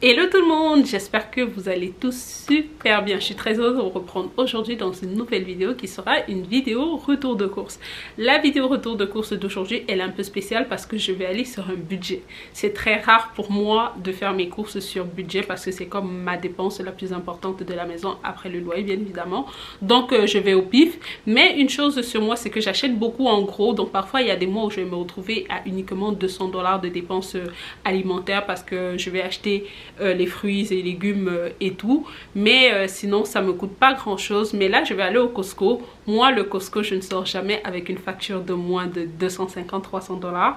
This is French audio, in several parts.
Hello tout le monde, j'espère que vous allez tous super bien. Je suis très heureuse de vous reprendre aujourd'hui dans une nouvelle vidéo qui sera une vidéo retour de course. La vidéo retour de course d'aujourd'hui, elle est un peu spéciale parce que je vais aller sur un budget. C'est très rare pour moi de faire mes courses sur budget parce que c'est comme ma dépense la plus importante de la maison après le loyer bien évidemment. Donc je vais au pif. Mais une chose sur moi, c'est que j'achète beaucoup en gros. Donc parfois il y a des mois où je vais me retrouver à uniquement 200 $ de dépenses alimentaires parce que je vais acheter les fruits et légumes et tout, mais sinon ça me coûte pas grand chose. Mais là je vais aller au Costco. Moi le Costco, je ne sors jamais avec une facture de moins de 250-300 $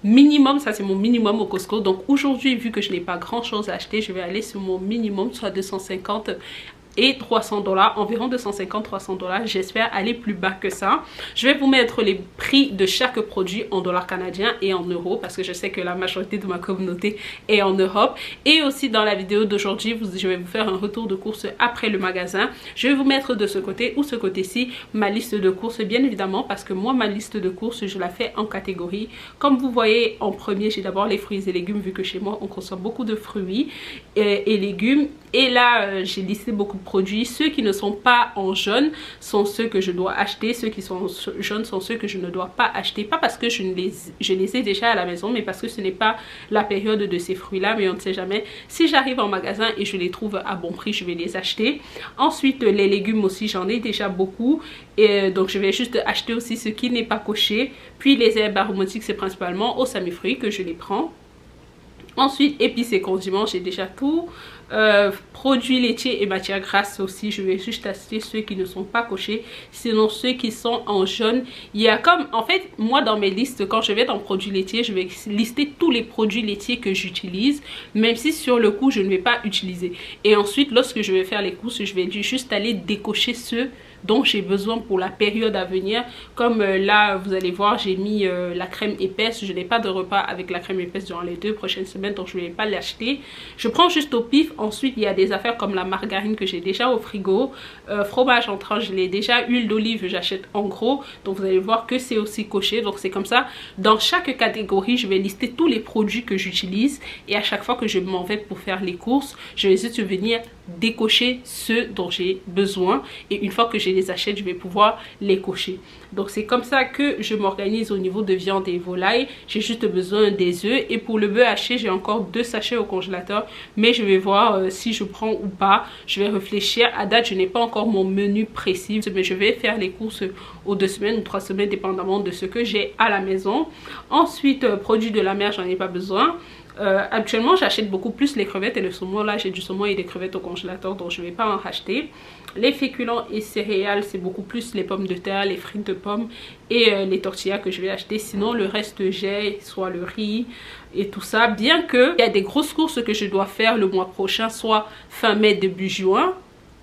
minimum. Ça c'est mon minimum au Costco. Donc aujourd'hui, vu que je n'ai pas grand chose à acheter, je vais aller sur mon minimum, soit 250 et 300 $, environ 250-300 $. J'espère aller plus bas que ça. Je vais vous mettre les prix de chaque produit en dollars canadiens et en euros parce que je sais que la majorité de ma communauté est en Europe. Et aussi dans la vidéo d'aujourd'hui, je vais vous faire un retour de course après le magasin. Je vais vous mettre de ce côté ou ce côté-ci ma liste de courses bien évidemment parce que moi ma liste de courses je la fais en catégorie. Comme vous voyez, en premier j'ai d'abord les fruits et légumes vu que chez moi on consomme beaucoup de fruits et légumes. Et là j'ai listé beaucoup de produits. Ceux qui ne sont pas en jaune sont ceux que je dois acheter. Ceux qui sont jaunes sont ceux que je ne dois pas acheter. Pas parce que je les ai déjà à la maison, mais parce que ce n'est pas la période de ces fruits là. Mais on ne sait jamais. Si j'arrive en magasin et je les trouve à bon prix, je vais les acheter. Ensuite les légumes aussi, j'en ai déjà beaucoup. Et donc je vais juste acheter aussi ce qui n'est pas coché. Puis les herbes aromatiques, c'est principalement au semi-fruits que je les prends. Ensuite épices et condiments, j'ai déjà tout. Produits laitiers et matières grasses aussi, je vais juste acheter ceux qui ne sont pas cochés. Sinon ceux qui sont en jaune, il y a comme, en fait moi dans mes listes, quand je vais dans produits laitiers, je vais lister tous les produits laitiers que j'utilise, même si sur le coup je ne vais pas utiliser. Et ensuite lorsque je vais faire les courses, je vais juste aller décocher ceux dont j'ai besoin pour la période à venir. Comme là vous allez voir, j'ai mis la crème épaisse. Je n'ai pas de repas avec la crème épaisse durant les 2 prochaines semaines, donc je ne vais pas l'acheter. Je prends juste au pif. Ensuite il y a des affaires comme la margarine que j'ai déjà au frigo, fromage en tranche je l'ai déjà, huile d'olive j'achète en gros, donc vous allez voir que c'est aussi coché. Donc c'est comme ça, dans chaque catégorie je vais lister tous les produits que j'utilise et à chaque fois que je m'en vais pour faire les courses, je vais juste venir décocher ceux dont j'ai besoin et une fois que je les achète, je vais pouvoir les cocher. Donc c'est comme ça que je m'organise au niveau de viande et volaille. J'ai juste besoin des œufs et pour le bœuf haché, j'ai encore 2 sachets au congélateur, mais je vais voir si je prends ou pas. Je vais réfléchir. À date, je n'ai pas encore mon menu précis, mais je vais faire les courses aux 2 semaines ou 3 semaines dépendamment de ce que j'ai à la maison. Ensuite, produits de la mer, j'en ai pas besoin. Actuellement j'achète beaucoup plus les crevettes et le saumon. Là j'ai du saumon et des crevettes au congélateur, donc je ne vais pas en racheter. Les féculents et céréales, c'est beaucoup plus les pommes de terre, les frites de pommes et les tortillas que je vais acheter. Sinon le reste j'ai soit le riz et tout ça, bien que il y a des grosses courses que je dois faire le mois prochain, soit fin mai début juin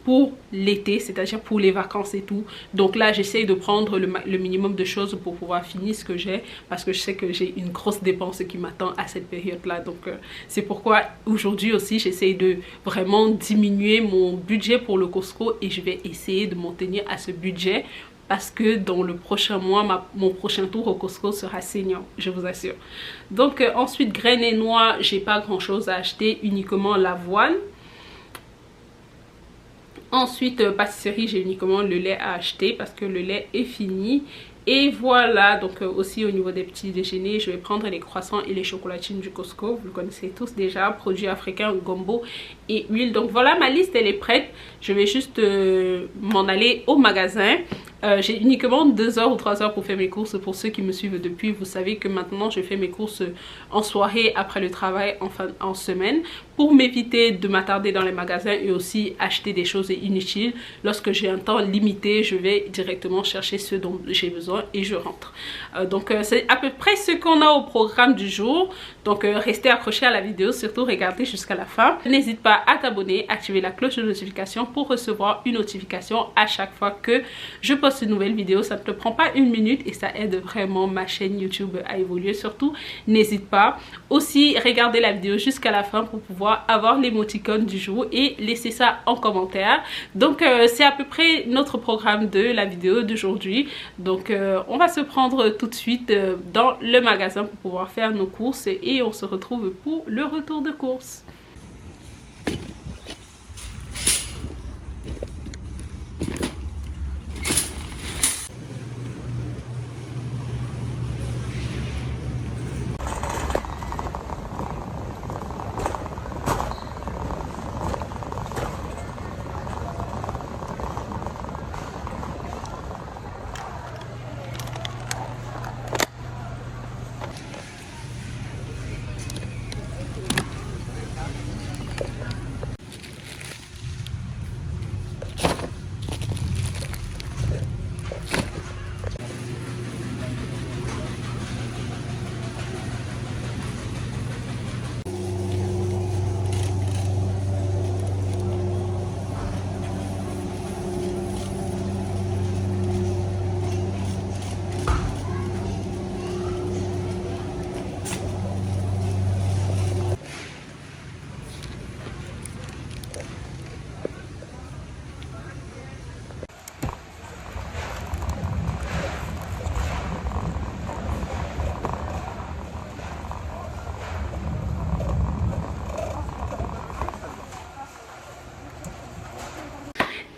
pour l'été, c'est-à-dire pour les vacances et tout. Donc là j'essaye de prendre le minimum de choses pour pouvoir finir ce que j'ai, parce que je sais que j'ai une grosse dépense qui m'attend à cette période là. Donc c'est pourquoi aujourd'hui aussi j'essaye de vraiment diminuer mon budget pour le Costco et je vais essayer de m'en tenir à ce budget parce que dans le prochain mois, mon prochain tour au Costco sera saignant, je vous assure. Donc ensuite graines et noix, j'ai pas grand chose à acheter, uniquement l'avoine. Ensuite pâtisserie, j'ai uniquement le lait à acheter parce que le lait est fini. Et voilà, donc aussi au niveau des petits déjeuners, je vais prendre les croissants et les chocolatines du Costco. Vous le connaissez tous déjà, produits africains, gombo et huile. Donc voilà, ma liste elle est prête. Je vais juste m'en aller au magasin. J'ai uniquement 2 heures ou 3 heures pour faire mes courses. Pour ceux qui me suivent depuis, vous savez que maintenant je fais mes courses en soirée après le travail, en semaine, pour m'éviter de m'attarder dans les magasins et aussi acheter des choses inutiles. Lorsque j'ai un temps limité, je vais directement chercher ce dont j'ai besoin et je rentre. Donc c'est à peu près ce qu'on a au programme du jour. Donc restez accrochés à la vidéo, surtout regardez jusqu'à la fin. N'hésite pas à t'abonner, activer la cloche de notification pour recevoir une notification à chaque fois que je poste une nouvelle vidéo. Ça ne te prend pas 1 minute et ça aide vraiment ma chaîne YouTube à évoluer. Surtout n'hésite pas. Aussi regardez la vidéo jusqu'à la fin pour pouvoir avoir l'émoticône du jour et laisser ça en commentaire. Donc c'est à peu près notre programme de la vidéo d'aujourd'hui. Donc on va se prendre tout de suite dans le magasin pour pouvoir faire nos courses et on se retrouve pour le retour de course.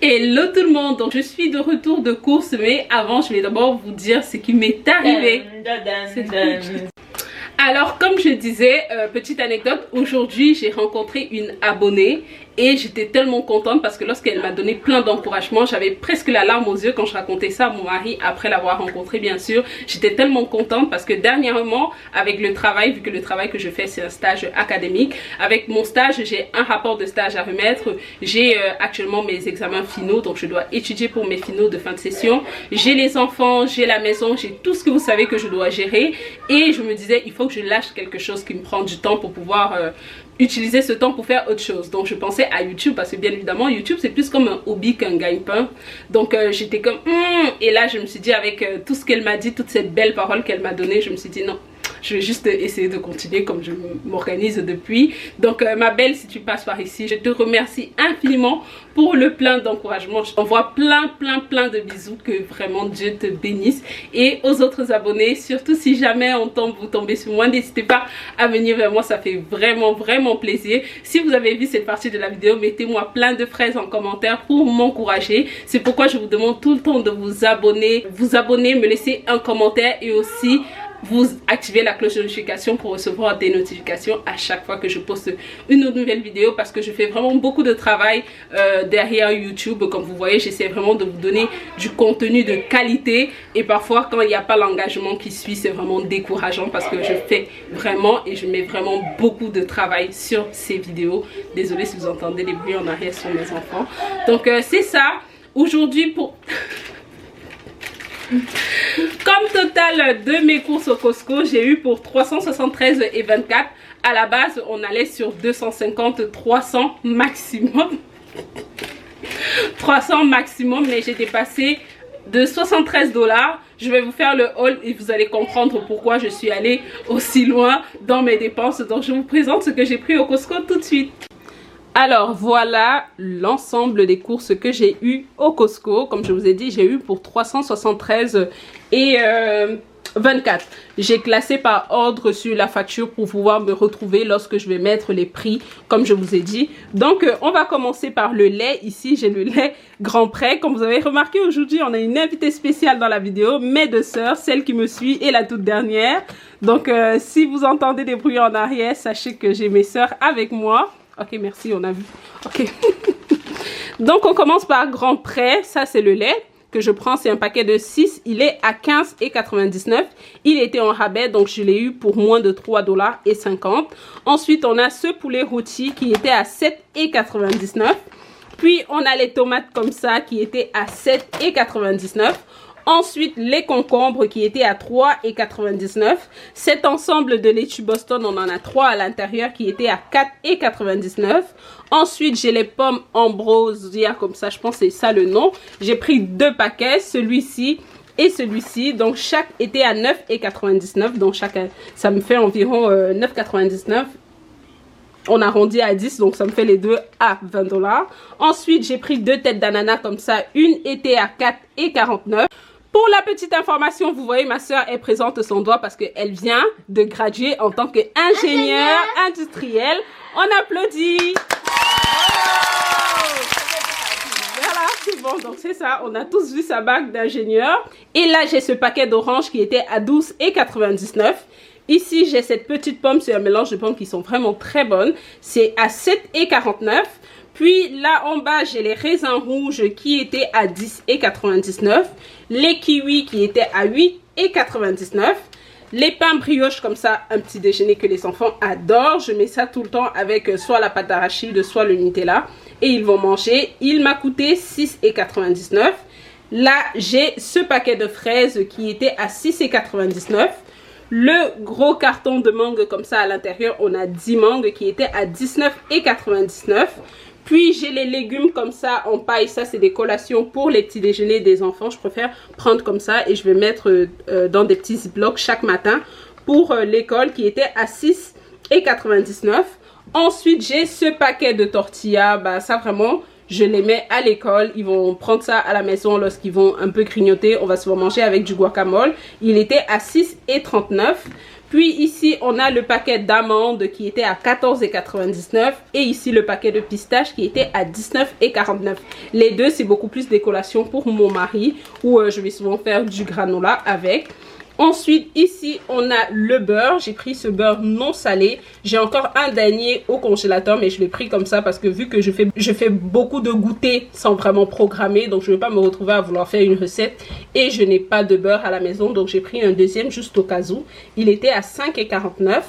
Hello tout le monde, donc je suis de retour de course, mais avant je vais d'abord vous dire ce qui m'est arrivé. Alors comme je disais, petite anecdote, aujourd'hui j'ai rencontré une abonnée et j'étais tellement contente parce que lorsqu'elle m'a donné plein d'encouragements, j'avais presque la larme aux yeux quand je racontais ça à mon mari après l'avoir rencontré bien sûr. J'étais tellement contente parce que dernièrement avec le travail, vu que le travail que je fais c'est un stage académique, avec mon stage j'ai un rapport de stage à remettre, j'ai actuellement mes examens finaux donc je dois étudier pour mes finaux de fin de session, j'ai les enfants, j'ai la maison, j'ai tout ce que vous savez que je dois gérer et je me disais il faut que je lâche quelque chose qui me prend du temps pour pouvoir utiliser ce temps pour faire autre chose. Donc je pensais à YouTube parce que bien évidemment YouTube c'est plus comme un hobby qu'un gagne-pain. Donc j'étais comme et là je me suis dit avec tout ce qu'elle m'a dit, toutes ces belles paroles qu'elle m'a données, je me suis dit non, je vais juste essayer de continuer comme je m'organise depuis. Donc ma belle, si tu passes par ici, je te remercie infiniment pour le plein d'encouragement. Je t'envoie plein de bisous, que vraiment Dieu te bénisse. Et aux autres abonnés, surtout si jamais vous tombez sur moi, n'hésitez pas à venir vers moi, ça fait vraiment plaisir. Si vous avez vu cette partie de la vidéo, mettez-moi plein de fraises en commentaire pour m'encourager. C'est pourquoi je vous demande tout le temps de vous abonner, me laisser un commentaire et aussi vous activez la cloche de notification pour recevoir des notifications à chaque fois que je poste une nouvelle vidéo, parce que je fais vraiment beaucoup de travail derrière YouTube. Comme vous voyez, j'essaie vraiment de vous donner du contenu de qualité et parfois quand il n'y a pas l'engagement qui suit, c'est vraiment décourageant parce que je fais vraiment et je mets vraiment beaucoup de travail sur ces vidéos. Désolée si vous entendez les bruits en arrière sur mes enfants. Donc c'est ça aujourd'hui pour... Comme total de mes courses au Costco, j'ai eu pour 373,24. À la base, on allait sur 250, 300 maximum. 300 maximum, mais j'ai dépassé de 73 $. Je vais vous faire le haul et vous allez comprendre pourquoi je suis allée aussi loin dans mes dépenses. Donc je vous présente ce que j'ai pris au Costco tout de suite. Alors voilà l'ensemble des courses que j'ai eu au Costco. Comme je vous ai dit, j'ai eu pour 373 et 24. J'ai classé par ordre sur la facture pour pouvoir me retrouver lorsque je vais mettre les prix comme je vous ai dit. Donc on va commencer par le lait. Ici j'ai le lait Grand Prix. Comme vous avez remarqué, aujourd'hui on a une invitée spéciale dans la vidéo, mes deux sœurs, celle qui me suit et la toute dernière. Donc si vous entendez des bruits en arrière, sachez que j'ai mes sœurs avec moi. Ok, merci, on a vu. Ok. Donc, on commence par Grand Prix. Ça, c'est le lait que je prends. C'est un paquet de 6. Il est à 15,99 $. Il était en rabais, donc je l'ai eu pour moins de 3,50 $. Ensuite, on a ce poulet rôti qui était à 7,99 $. Puis, on a les tomates comme ça qui étaient à 7,99 $. Ensuite, les concombres qui étaient à 3,99 $. Cet ensemble de laitue Boston, on en a 3 à l'intérieur qui étaient à 4,99 $. Ensuite, j'ai les pommes Ambrosia comme ça, je pense que c'est ça le nom. J'ai pris 2 paquets, celui-ci et celui-ci. Donc, chaque était à 9,99 $. Donc, ça me fait environ 9,99 $. On arrondit à 10, donc ça me fait les deux à 20 $. Ensuite, j'ai pris 2 têtes d'ananas comme ça. Une était à 4,49 $. Pour la petite information, vous voyez, ma soeur est présente son doigt parce qu'elle vient de graduer en tant qu'ingénieure industrielle. On applaudit. Voilà, c'est bon, donc c'est ça. On a tous vu sa bague d'ingénieur. Et là, j'ai ce paquet d'oranges qui était à 12,99 $. Ici, j'ai cette petite pomme, c'est un mélange de pommes qui sont vraiment très bonnes. C'est à 7,49 $. Puis là en bas, j'ai les raisins rouges qui étaient à 10,99 $. Les kiwis qui étaient à 8,99 $. Les pains brioches comme ça, un petit déjeuner que les enfants adorent. Je mets ça tout le temps avec soit la pâte d'arachide, soit le Nutella. Et ils vont manger. Il m'a coûté 6,99 $. Là, j'ai ce paquet de fraises qui était à 6,99 $. Le gros carton de mangue comme ça à l'intérieur, on a 10 mangues qui étaient à 19,99 $. Puis j'ai les légumes comme ça en paille. Ça c'est des collations pour les petits déjeuners des enfants. Je préfère prendre comme ça et je vais mettre dans des petits ziplocs chaque matin pour l'école qui était à 6,99 $. Ensuite j'ai ce paquet de tortillas. Bah ça vraiment je les mets à l'école. Ils vont prendre ça à la maison lorsqu'ils vont un peu grignoter. On va souvent manger avec du guacamole. Il était à 6,39 $. Puis ici, on a le paquet d'amandes qui était à 14,99 et ici le paquet de pistaches qui était à 19,49. Les deux, c'est beaucoup plus des collations pour mon mari où je vais souvent faire du granola avec. Ensuite, ici, on a le beurre. J'ai pris ce beurre non salé. J'ai encore un dernier au congélateur, mais je l'ai pris comme ça parce que vu que je fais beaucoup de goûters sans vraiment programmer, donc je ne vais pas me retrouver à vouloir faire une recette et je n'ai pas de beurre à la maison, donc j'ai pris un deuxième juste au cas où. Il était à 5,49.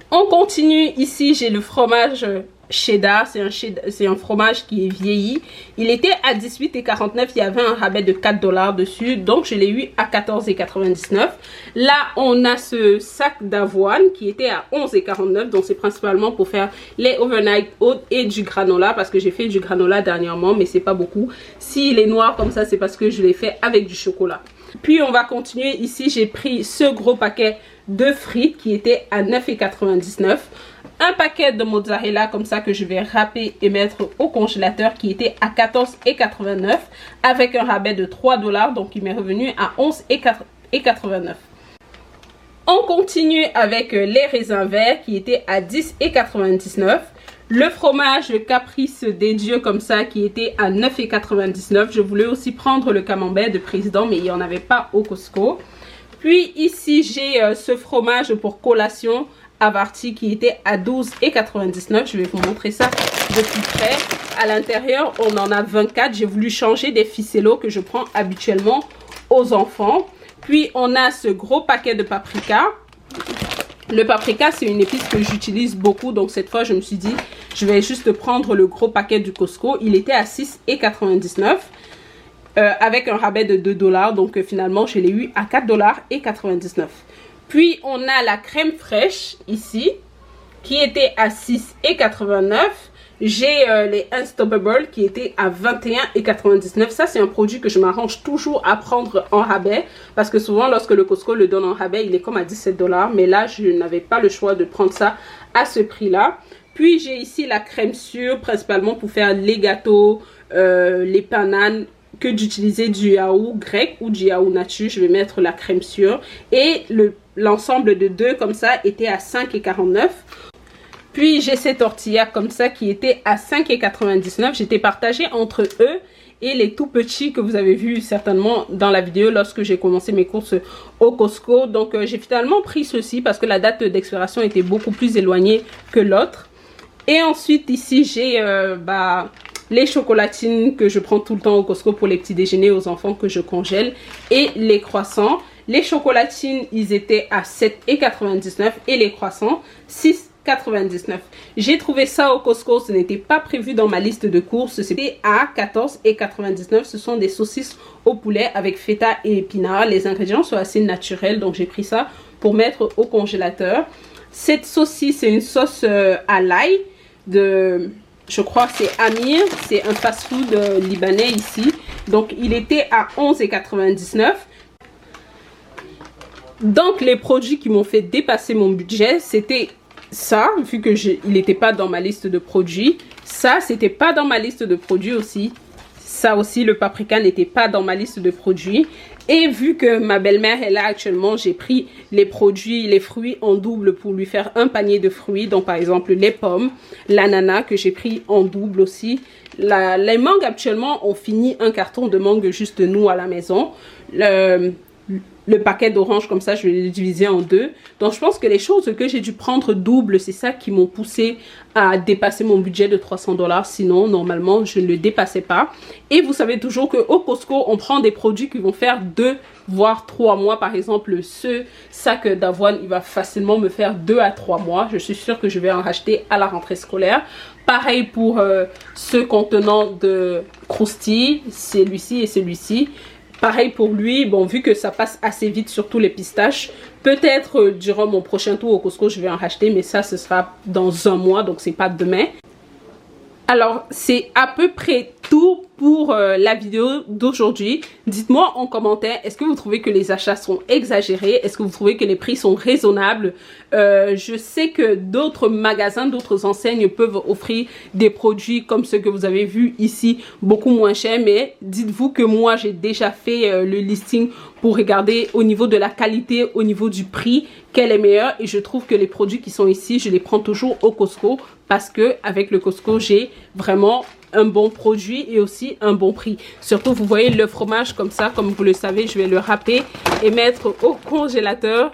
On continue. Ici, j'ai le fromage cheddar, c'est un fromage qui est vieilli. Il était à 18,49, il y avait un rabais de 4 $ dessus, donc je l'ai eu à 14,99. Là, on a ce sac d'avoine qui était à 11,49, donc c'est principalement pour faire les overnight oats et du granola, parce que j'ai fait du granola dernièrement, mais c'est pas beaucoup. S'il est noir comme ça, c'est parce que je l'ai fait avec du chocolat. Puis on va continuer. Ici, j'ai pris ce gros paquet de frites qui était à 9,99. Un paquet de mozzarella comme ça que je vais râper et mettre au congélateur qui était à 14,89 avec un rabais de 3 $, donc il m'est revenu à 11,89. On continue avec les raisins verts qui étaient à 10,99. Le fromage Caprice des dieux comme ça qui était à 9,99. Je voulais aussi prendre le camembert de président mais il n'y en avait pas au Costco. Puis ici j'ai ce fromage pour collation Avarti qui était à 12,99. Je vais vous montrer ça de plus près. À l'intérieur on en a 24. J'ai voulu changer des ficellos que je prends habituellement aux enfants. Puis on a ce gros paquet de paprika. Le paprika c'est une épice que j'utilise beaucoup, donc cette fois je me suis dit je vais juste prendre le gros paquet du Costco. Il était à 6,99 avec un rabais de 2 $, donc finalement je l'ai eu à 4,99 $. Puis on a la crème fraîche ici qui était à 6,89 $. J'ai les Unstoppable qui étaient à 21,99 $. Ça c'est un produit que je m'arrange toujours à prendre en rabais, parce que souvent lorsque le Costco le donne en rabais il est comme à 17 $, mais là je n'avais pas le choix de prendre ça à ce prix là. Puis j'ai ici la crème sûre principalement pour faire les gâteaux, les pananes, que d'utiliser du yaourt grec ou du yaourt nature. Je vais mettre la crème sûre et l'ensemble de deux comme ça était à 5,49 $. Puis j'ai ces tortillas comme ça qui étaient à 5,99 $. J'étais partagée entre eux et les tout petits que vous avez vu certainement dans la vidéo lorsque j'ai commencé mes courses au Costco. Donc j'ai finalement pris ceci parce que la date d'expiration était beaucoup plus éloignée que l'autre. Et ensuite ici j'ai les chocolatines que je prends tout le temps au Costco pour les petits déjeuners aux enfants que je congèle et les croissants. Les chocolatines, ils étaient à 7,99 et les croissants 6,99. J'ai trouvé ça au Costco, ce n'était pas prévu dans ma liste de courses, c'était à 14,99. Ce sont des saucisses au poulet avec feta et épinards. Les ingrédients sont assez naturels, donc j'ai pris ça pour mettre au congélateur. Cette saucisse, c'est une sauce à l'ail de... Je crois que c'est Amir, c'est un fast-food libanais ici. Donc il était à 11,99 $. Donc les produits qui m'ont fait dépasser mon budget, c'était ça, vu que il n'était pas dans ma liste de produits. Ça, c'était pas dans ma liste de produits aussi. Ça aussi, le paprika n'était pas dans ma liste de produits. Et vu que ma belle-mère est là actuellement, j'ai pris les produits, les fruits en double pour lui faire un panier de fruits. Donc par exemple les pommes, l'ananas que j'ai pris en double aussi. Les mangues actuellement, on finit un carton de mangue juste nous à la maison. Le paquet d'oranges comme ça, je vais le diviser en deux. Donc je pense que les choses que j'ai dû prendre double, c'est ça qui m'ont poussé à dépasser mon budget de 300 $. Sinon, normalement, je ne le dépassais pas. Et vous savez toujours qu'au Costco, on prend des produits qui vont faire 2 voire 3 mois. Par exemple, ce sac d'avoine, il va facilement me faire 2 à 3 mois. Je suis sûre que je vais en racheter à la rentrée scolaire. Pareil pour ce contenant de croustilles, celui-ci et celui-ci. Pareil pour lui, bon, vu que ça passe assez vite, surtout les pistaches, peut-être durant mon prochain tour au Costco, je vais en racheter, mais ça, ce sera dans un mois, donc c'est pas demain. Alors, c'est à peu près tout pour la vidéo d'aujourd'hui. Dites-moi en commentaire, est-ce que vous trouvez que les achats sont exagérés? Est-ce que vous trouvez que les prix sont raisonnables? Je sais que d'autres magasins, d'autres enseignes peuvent offrir des produits comme ceux que vous avez vus ici, beaucoup moins chers. Mais dites-vous que moi, j'ai déjà fait le listing pour regarder au niveau de la qualité, au niveau du prix, quel est meilleur. Et je trouve que les produits qui sont ici, je les prends toujours au Costco parce que avec le Costco, j'ai vraiment un bon produit et aussi un bon prix. Surtout, vous voyez le fromage comme ça, comme vous le savez, je vais le râper et mettre au congélateur.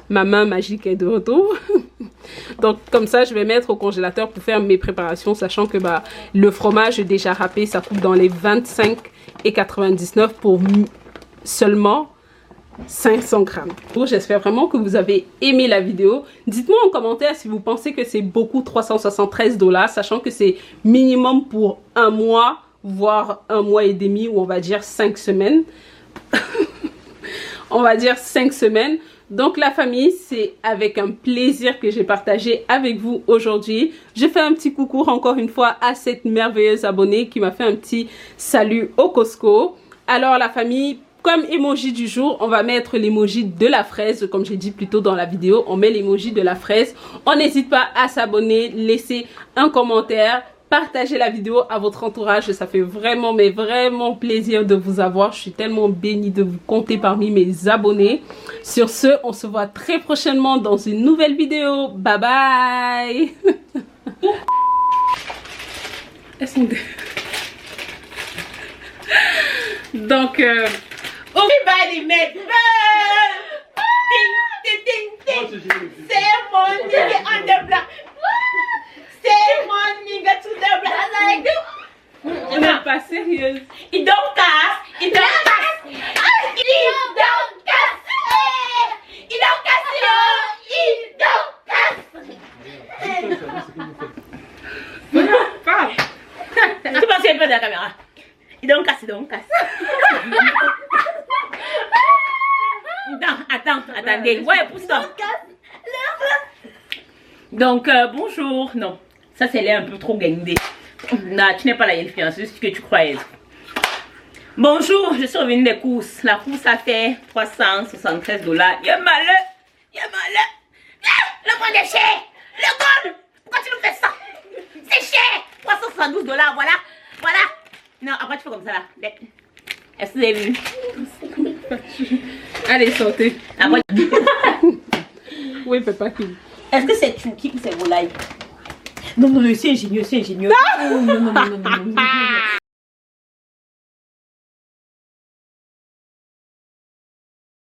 Ma main magique est de retour. Donc comme ça, je vais mettre au congélateur pour faire mes préparations, sachant que le fromage déjà râpé, ça coûte dans les 25,99 pour seulement 500 grammes. J'espère vraiment que vous avez aimé la vidéo. Dites-moi en commentaire si vous pensez que c'est beaucoup 373 $, sachant que c'est minimum pour un mois, voire un mois et demi, ou on va dire 5 semaines. On va dire 5 semaines. Donc la famille, c'est avec un plaisir que j'ai partagé avec vous aujourd'hui. Je fais un petit coucou encore une fois à cette merveilleuse abonnée qui m'a fait un petit salut au Costco. Alors la famille, comme emoji du jour, on va mettre l'emoji de la fraise. Comme j'ai dit plus tôt dans la vidéo, on met l'emoji de la fraise. On n'hésite pas à s'abonner, laisser un commentaire, partager la vidéo à votre entourage. Ça fait vraiment, mais vraiment plaisir de vous avoir. Je suis tellement bénie de vous compter parmi mes abonnés. Sur ce, on se voit très prochainement dans une nouvelle vidéo. Bye bye. Elles sont donc, everybody make ding, ding, ding, ding. C'est mon nigga on the block. C'est mon nigga to the block. on n'est pas sérieuse. Il don't casse, il don't casse. Il don't casse. Il don't casse. Il don't casse. Parle. Tu penses un peu de la caméra. Il don't casse, il don't casse. Non, attendez. Ouais, pousse-toi. Donc, bonjour. Non, ça c'est l'air un peu trop gangdé. Non, tu n'es pas la influence, c'est ce que tu croyais. Bonjour, je suis revenue des courses. La course a fait 373 $. Il y a malheur. Il y a malheur. Le monde est cher. Le gold. Pourquoi tu nous fais ça? C'est cher. 372 $, voilà. Voilà. Non, après tu fais comme ça là. Est-ce que vous avez vu? Allez, sortez. Après... Oui, papa qui. Est-ce que c'est Chouki ou c'est Volaille? Non, c'est ingénieux, c'est ingénieux. Non.